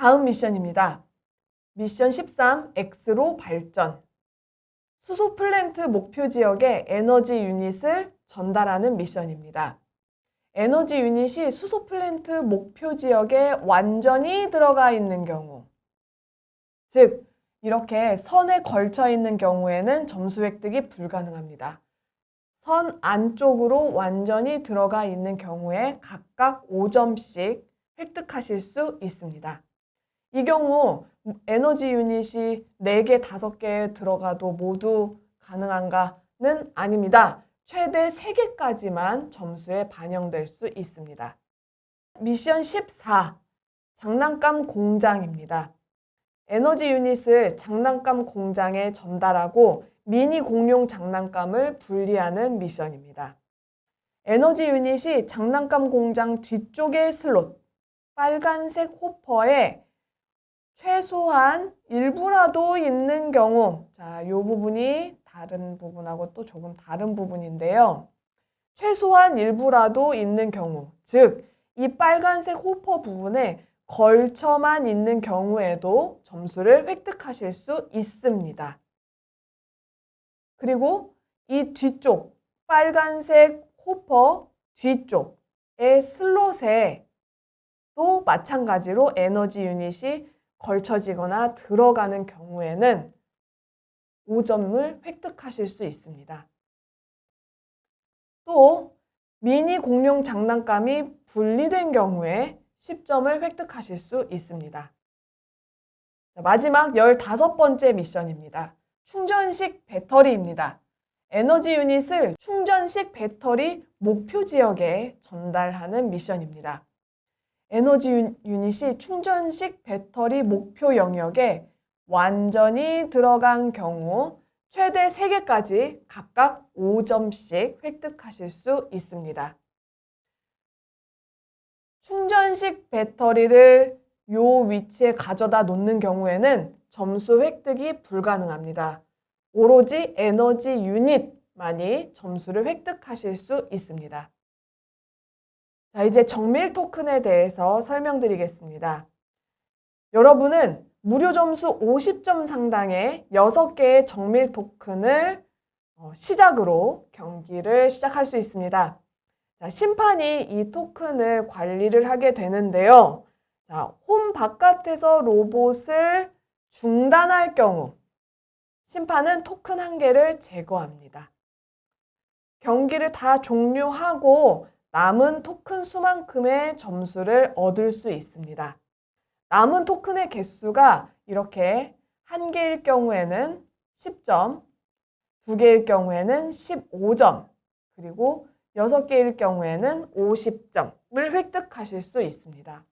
다음 미션입니다. 미션 13, X로 발전. 수소 플랜트 목표 지역에 에너지 유닛을 전달하는 미션입니다. 에너지 유닛이 수소 플랜트 목표 지역에 완전히 들어가 있는 경우, 즉 이렇게 선에 걸쳐 있는 경우에는 점수 획득이 불가능합니다. 선 안쪽으로 완전히 들어가 있는 경우에 각각 5점씩 획득하실 수 있습니다. 이 경우 에너지 유닛이 4개, 5개에 들어가도 모두 가능한가는 아닙니다. 최대 3개까지만 점수에 반영될 수 있습니다. 미션 14, 장난감 공장입니다. 에너지 유닛을 장난감 공장에 전달하고 미니 공룡 장난감을 분리하는 미션입니다. 에너지 유닛이 장난감 공장 뒤쪽의 슬롯, 빨간색 호퍼에 최소한 일부라도 있는 경우, 자, 이 부분이 다른 부분하고 또 조금 다른 부분인데요. 최소한 일부라도 있는 경우, 즉, 이 빨간색 호퍼 부분에 걸쳐만 있는 경우에도 점수를 획득하실 수 있습니다. 그리고 이 뒤쪽, 빨간색 호퍼 뒤쪽의 슬롯에 또 마찬가지로 에너지 유닛이 걸쳐지거나 들어가는 경우에는 5점을 획득하실 수 있습니다. 또 미니 공룡 장난감이 분리된 경우에 10점을 획득하실 수 있습니다. 마지막 15번째 미션입니다. 충전식 배터리입니다. 에너지 유닛을 충전식 배터리 목표 지역에 전달하는 미션입니다. 에너지 유닛이 충전식 배터리 목표 영역에 완전히 들어간 경우 최대 3개까지 각각 5점씩 획득하실 수 있습니다. 충전식 배터리를 이 위치에 가져다 놓는 경우에는 점수 획득이 불가능합니다. 오로지 에너지 유닛만이 점수를 획득하실 수 있습니다. 자, 이제 정밀 토큰에 대해서 설명드리겠습니다. 여러분은 무료 점수 50점 상당의 6개의 정밀 토큰을 시작으로 경기를 시작할 수 있습니다. 자, 심판이 이 토큰을 관리를 하게 되는데요. 자, 홈 바깥에서 로봇을 중단할 경우 심판은 토큰 1개를 제거합니다. 경기를 다 종료하고 남은 토큰 수만큼의 점수를 얻을 수 있습니다. 남은 토큰의 개수가 이렇게 1개일 경우에는 10점, 2개일 경우에는 15점, 그리고 6개일 경우에는 50점을 획득하실 수 있습니다.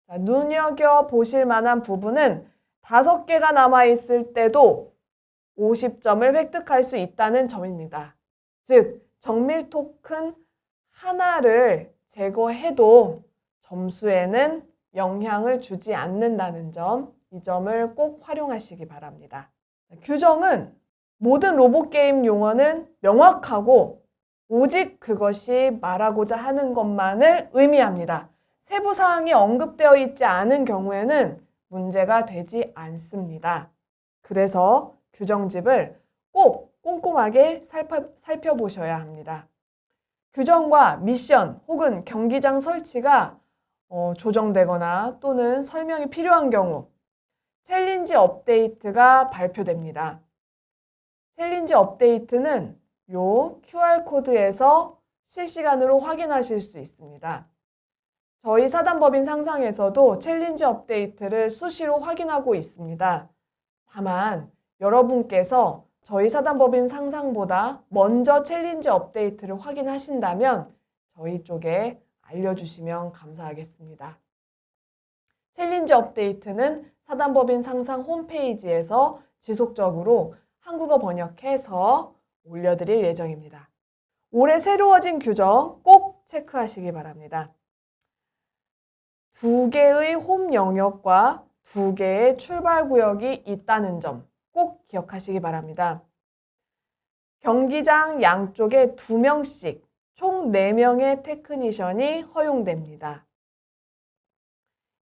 자, 눈여겨보실 만한 부분은 5개가 남아있을 때도 50점을 획득할 수 있다는 점입니다. 즉, 정밀 토큰 하나를 제거해도 점수에는 영향을 주지 않는다는 점, 이 점을 꼭 활용하시기 바랍니다. 규정은 모든 로봇 게임 용어는 명확하고 오직 그것이 말하고자 하는 것만을 의미합니다. 세부 사항이 언급되어 있지 않은 경우에는 문제가 되지 않습니다. 그래서 규정집을 꼭 꼼꼼하게 살펴보셔야 합니다. 규정과 미션 혹은 경기장 설치가 조정되거나 또는 설명이 필요한 경우 챌린지 업데이트가 발표됩니다. 챌린지 업데이트는 요 QR코드에서 실시간으로 확인하실 수 있습니다. 저희 사단법인 상상에서도 챌린지 업데이트를 수시로 확인하고 있습니다. 다만 여러분께서 저희 사단법인 상상보다 먼저 챌린지 업데이트를 확인하신다면 저희 쪽에 알려주시면 감사하겠습니다. 챌린지 업데이트는 사단법인 상상 홈페이지에서 지속적으로 한국어 번역해서 올려드릴 예정입니다. 올해 새로워진 규정 꼭 체크하시기 바랍니다. 2개의 홈 영역과 2개의 출발 구역이 있다는 점 꼭 기억하시기 바랍니다. 경기장 양쪽에 2명씩 총 4명의 테크니션이 허용됩니다.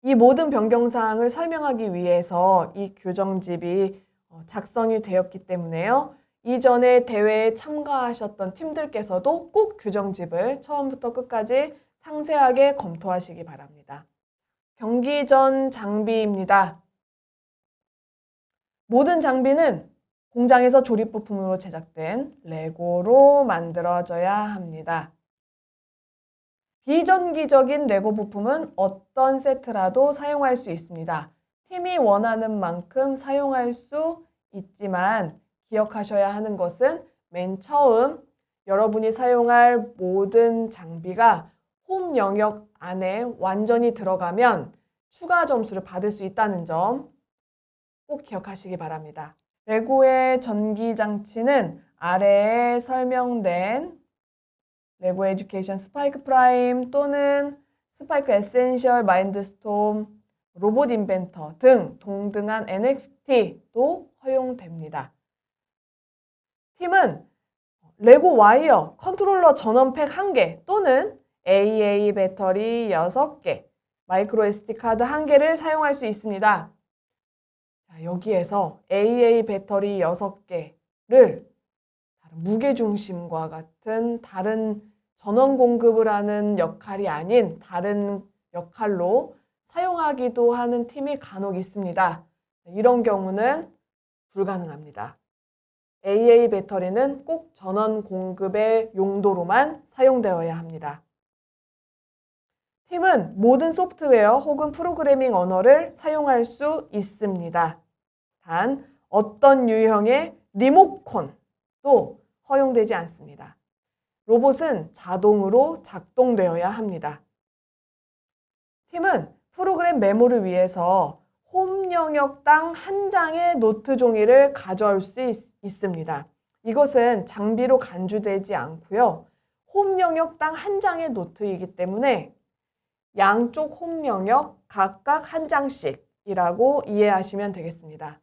이 모든 변경사항을 설명하기 위해서 이 규정집이 작성이 되었기 때문에요. 이전에 대회에 참가하셨던 팀들께서도 꼭 규정집을 처음부터 끝까지 상세하게 검토하시기 바랍니다. 경기 전 장비입니다. 모든 장비는 공장에서 조립 부품으로 제작된 레고로 만들어져야 합니다. 비정기적인 레고 부품은 어떤 세트라도 사용할 수 있습니다. 팀이 원하는 만큼 사용할 수 있지만 기억하셔야 하는 것은 맨 처음 여러분이 사용할 모든 장비가 홈 영역 안에 완전히 들어가면 추가 점수를 받을 수 있다는 점 꼭 기억하시기 바랍니다. 레고의 전기장치는 아래에 설명된 레고 에듀케이션 스파이크 프라임 또는 스파이크 에센셜 마인드스톰, 로봇 인벤터 등 동등한 NXT도 허용됩니다. 팀은 레고 와이어, 컨트롤러 전원팩 1개 또는 AA 배터리 6개, 마이크로 SD 카드 1개를 사용할 수 있습니다. 여기에서 AA 배터리 6개를 무게중심과 같은 다른 전원 공급을 하는 역할이 아닌 다른 역할로 사용하기도 하는 팀이 간혹 있습니다. 이런 경우는 불가능합니다. AA 배터리는 꼭 전원 공급의 용도로만 사용되어야 합니다. 팀은 모든 소프트웨어 혹은 프로그래밍 언어를 사용할 수 있습니다. 단 어떤 유형의 리모컨도 허용되지 않습니다. 로봇은 자동으로 작동되어야 합니다. 팀은 프로그램 메모를 위해서 홈 영역당 한 장의 노트 종이를 가져올 수 있습니다. 이것은 장비로 간주되지 않고요. 홈 영역당 한 장의 노트이기 때문에 양쪽 홈 영역 각각 한 장씩이라고 이해하시면 되겠습니다.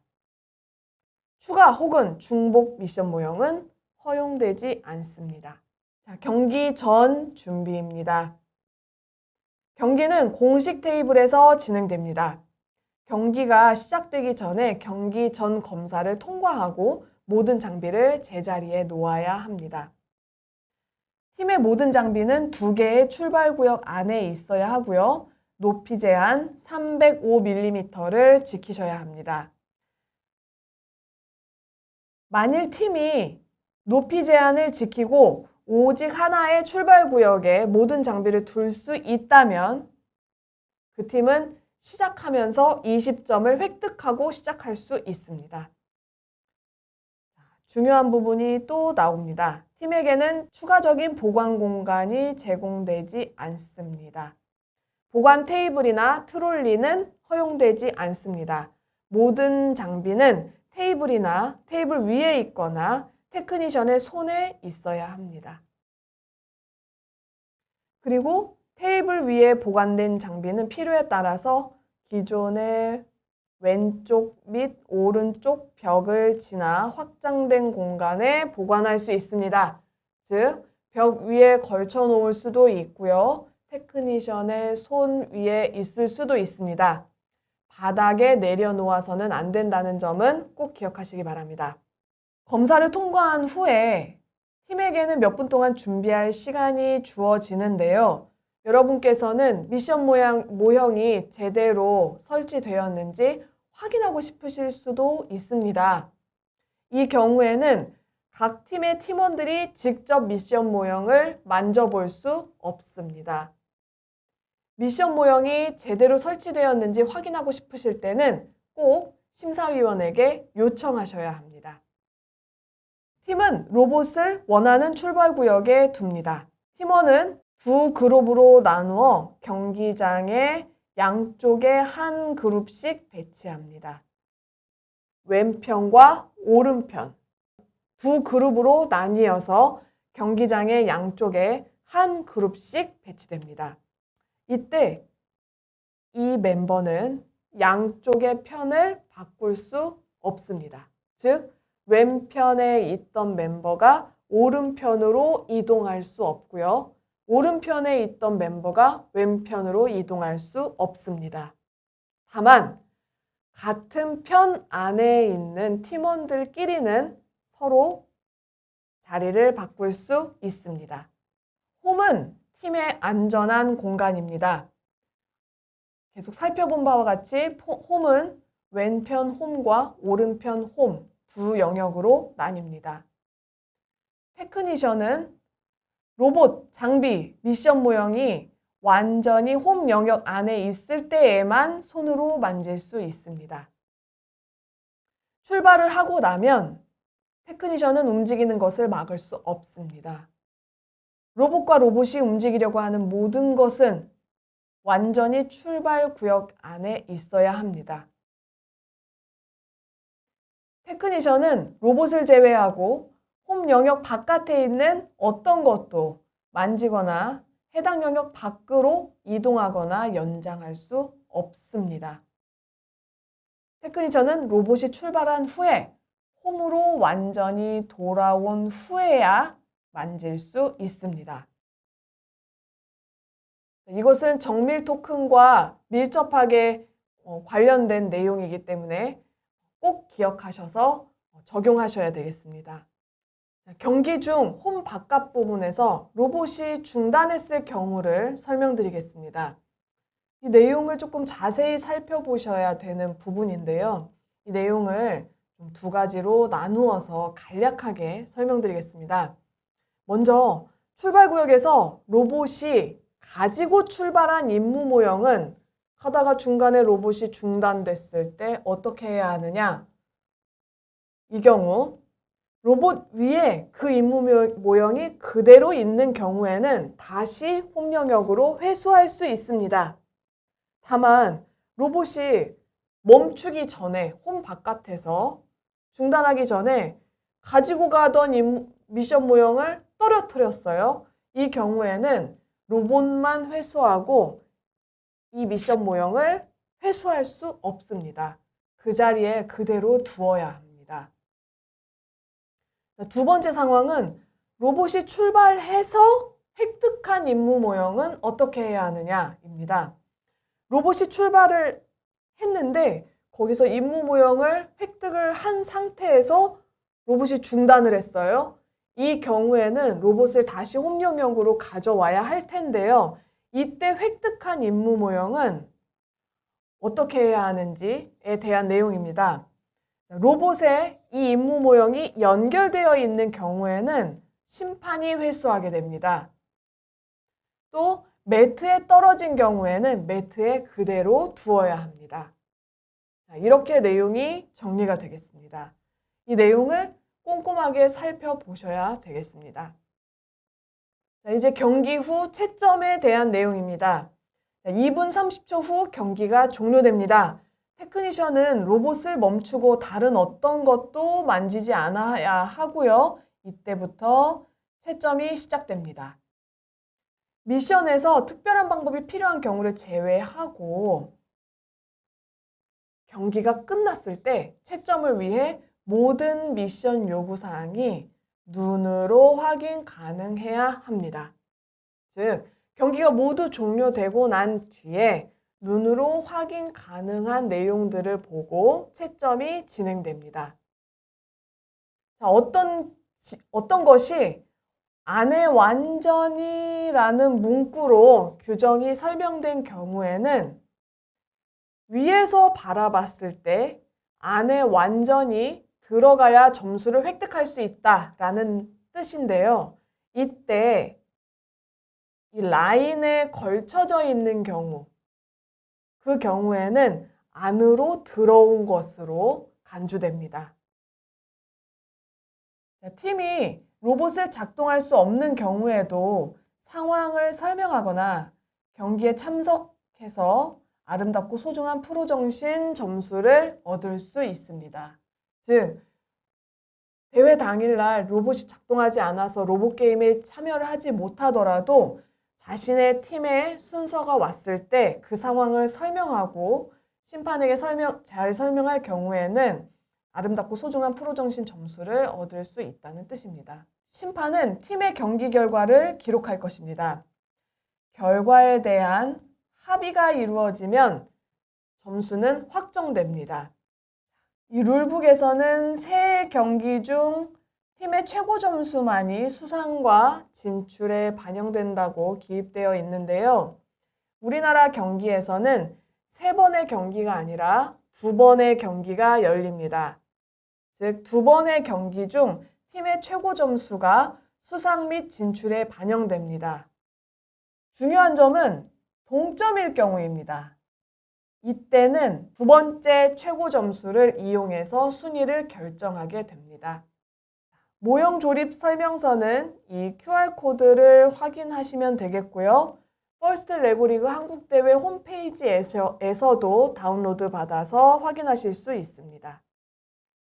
추가 혹은 중복 미션 모형은 허용되지 않습니다. 자, 경기 전 준비입니다. 경기는 공식 테이블에서 진행됩니다. 경기가 시작되기 전에 경기 전 검사를 통과하고 모든 장비를 제자리에 놓아야 합니다. 팀의 모든 장비는 2개의 출발 구역 안에 있어야 하고요. 높이 제한 305mm를 지키셔야 합니다. 만일 팀이 높이 제한을 지키고 오직 하나의 출발 구역에 모든 장비를 둘 수 있다면 그 팀은 시작하면서 20점을 획득하고 시작할 수 있습니다. 중요한 부분이 또 나옵니다. 팀에게는 추가적인 보관 공간이 제공되지 않습니다. 보관 테이블이나 트롤리는 허용되지 않습니다. 모든 장비는 테이블이나 테이블 위에 있거나 테크니션의 손에 있어야 합니다. 그리고 테이블 위에 보관된 장비는 필요에 따라서 기존의 왼쪽 및 오른쪽 벽을 지나 확장된 공간에 보관할 수 있습니다. 즉, 벽 위에 걸쳐 놓을 수도 있고요. 테크니션의 손 위에 있을 수도 있습니다. 바닥에 내려놓아서는 안 된다는 점은 꼭 기억하시기 바랍니다. 검사를 통과한 후에 팀에게는 몇 분 동안 준비할 시간이 주어지는데요. 여러분께서는 미션 모형이 제대로 설치되었는지 확인하고 싶으실 수도 있습니다. 이 경우에는 각 팀의 팀원들이 직접 미션 모형을 만져볼 수 없습니다. 미션 모형이 제대로 설치되었는지 확인하고 싶으실 때는 꼭 심사위원에게 요청하셔야 합니다. 팀은 로봇을 원하는 출발 구역에 둡니다. 팀원은 2 그룹으로 나누어 경기장의 양쪽에 한 그룹씩 배치합니다. 왼편과 오른편 2 그룹으로 나뉘어서 경기장의 양쪽에 한 그룹씩 배치됩니다. 이때 이 멤버는 양쪽의 편을 바꿀 수 없습니다. 즉, 왼편에 있던 멤버가 오른편으로 이동할 수 없고요. 오른편에 있던 멤버가 왼편으로 이동할 수 없습니다. 다만 같은 편 안에 있는 팀원들끼리는 서로 자리를 바꿀 수 있습니다. 홈은 팀의 안전한 공간입니다. 계속 살펴본 바와 같이 홈은 왼편 홈과 오른편 홈 두 영역으로 나뉩니다. 테크니션은 로봇, 장비, 미션 모형이 완전히 홈 영역 안에 있을 때에만 손으로 만질 수 있습니다. 출발을 하고 나면 테크니션은 움직이는 것을 막을 수 없습니다. 로봇과 로봇이 움직이려고 하는 모든 것은 완전히 출발 구역 안에 있어야 합니다. 테크니션은 로봇을 제외하고 홈 영역 바깥에 있는 어떤 것도 만지거나 해당 영역 밖으로 이동하거나 연장할 수 없습니다. 테크니션은 로봇이 출발한 후에 홈으로 완전히 돌아온 후에야 만질 수 있습니다. 이것은 정밀 토큰과 밀접하게 관련된 내용이기 때문에 꼭 기억하셔서 적용하셔야 되겠습니다. 경기 중 홈 바깥 부분에서 로봇이 중단했을 경우를 설명드리겠습니다. 이 내용을 조금 자세히 살펴보셔야 되는 부분인데요. 이 내용을 두 가지로 나누어서 간략하게 설명드리겠습니다. 먼저 출발구역에서 로봇이 가지고 출발한 임무 모형은 하다가 중간에 로봇이 중단됐을 때 어떻게 해야 하느냐? 이 경우 로봇 위에 그 임무 모형이 그대로 있는 경우에는 다시 홈 영역으로 회수할 수 있습니다. 다만 로봇이 멈추기 전에 홈 바깥에서 중단하기 전에 가지고 가던 미션 모형을 떨어뜨렸어요. 이 경우에는 로봇만 회수하고 이 미션 모형을 회수할 수 없습니다. 그 자리에 그대로 두어야 합니다. 두 번째 상황은 로봇이 출발해서 획득한 임무 모형은 어떻게 해야 하느냐입니다. 로봇이 출발을 했는데 거기서 임무 모형을 획득을 한 상태에서 로봇이 중단을 했어요. 이 경우에는 로봇을 다시 홈 영역으로 가져와야 할 텐데요. 이때 획득한 임무 모형은 어떻게 해야 하는지에 대한 내용입니다. 로봇에 이 임무 모형이 연결되어 있는 경우에는 심판이 회수하게 됩니다. 또 매트에 떨어진 경우에는 매트에 그대로 두어야 합니다. 이렇게 내용이 정리가 되겠습니다. 이 내용을 꼼꼼하게 살펴보셔야 되겠습니다. 이제 경기 후 채점에 대한 내용입니다. 2분 30초 후 경기가 종료됩니다. 테크니션은 로봇을 멈추고 다른 어떤 것도 만지지 않아야 하고요. 이때부터 채점이 시작됩니다. 미션에서 특별한 방법이 필요한 경우를 제외하고 경기가 끝났을 때 채점을 위해 모든 미션 요구사항이 눈으로 확인 가능해야 합니다. 즉, 경기가 모두 종료되고 난 뒤에 눈으로 확인 가능한 내용들을 보고 채점이 진행됩니다. 자, 어떤 것이 안에 완전히라는 문구로 규정이 설명된 경우에는 위에서 바라봤을 때 안에 완전히 들어가야 점수를 획득할 수 있다라는 뜻인데요. 이때 이 라인에 걸쳐져 있는 경우, 그 경우에는 안으로 들어온 것으로 간주됩니다. 팀이 로봇을 작동할 수 없는 경우에도 상황을 설명하거나 경기에 참석해서 아름답고 소중한 프로정신 점수를 얻을 수 있습니다. 즉, 대회 당일날 로봇이 작동하지 않아서 로봇 게임에 참여를 하지 못하더라도 자신의 팀의 순서가 왔을 때 그 상황을 설명하고 심판에게 잘 설명할 경우에는 아름답고 소중한 프로정신 점수를 얻을 수 있다는 뜻입니다. 심판은 팀의 경기 결과를 기록할 것입니다. 결과에 대한 합의가 이루어지면 점수는 확정됩니다. 이 룰북에서는 세 경기 중 팀의 최고 점수만이 수상과 진출에 반영된다고 기입되어 있는데요. 우리나라 경기에서는 3번의 경기가 아니라 2번의 경기가 열립니다. 즉, 2번의 경기 중 팀의 최고 점수가 수상 및 진출에 반영됩니다. 중요한 점은 동점일 경우입니다. 이때는 2번째 최고 점수를 이용해서 순위를 결정하게 됩니다. 모형 조립 설명서는 이 QR코드를 확인하시면 되겠고요. 퍼스트 레고리그 한국대회 홈페이지에서도 다운로드 받아서 확인하실 수 있습니다.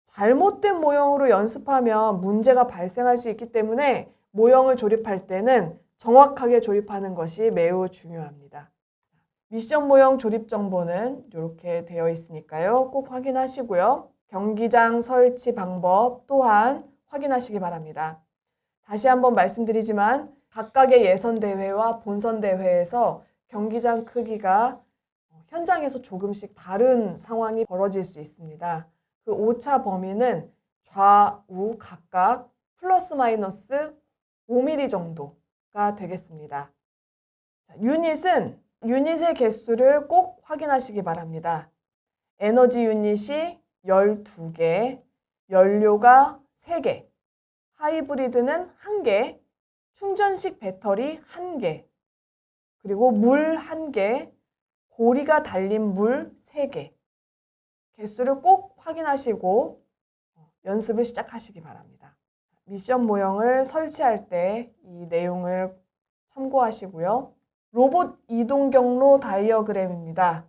잘못된 모형으로 연습하면 문제가 발생할 수 있기 때문에 모형을 조립할 때는 정확하게 조립하는 것이 매우 중요합니다. 미션 모형 조립 정보는 이렇게 되어 있으니까요. 꼭 확인하시고요. 경기장 설치 방법 또한 확인하시기 바랍니다. 다시 한번 말씀드리지만 각각의 예선대회와 본선대회에서 경기장 크기가 현장에서 조금씩 다른 상황이 벌어질 수 있습니다. 그 오차 범위는 좌우 각각 플러스 마이너스 5mm 정도가 되겠습니다. 유닛의 개수를 꼭 확인하시기 바랍니다. 에너지 유닛이 12개, 연료가 3개, 하이브리드는 1개, 충전식 배터리 1개, 그리고 물 1개, 고리가 달린 물 3개. 개수를 꼭 확인하시고 연습을 시작하시기 바랍니다. 미션 모형을 설치할 때 이 내용을 참고하시고요. 로봇 이동 경로 다이어그램입니다.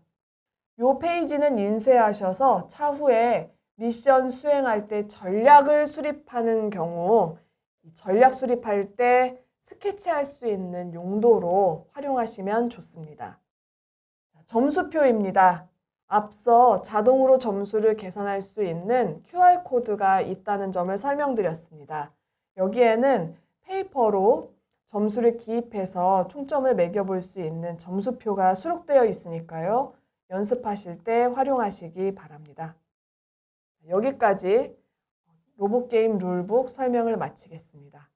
이 페이지는 인쇄하셔서 차후에 미션 수행할 때 전략을 수립하는 경우 전략 수립할 때 스케치할 수 있는 용도로 활용하시면 좋습니다. 점수표입니다. 앞서 자동으로 점수를 계산할 수 있는 QR코드가 있다는 점을 설명드렸습니다. 여기에는 페이퍼로 점수를 기입해서 총점을 매겨볼 수 있는 점수표가 수록되어 있으니까요. 연습하실 때 활용하시기 바랍니다. 여기까지 로봇게임 룰북 설명을 마치겠습니다.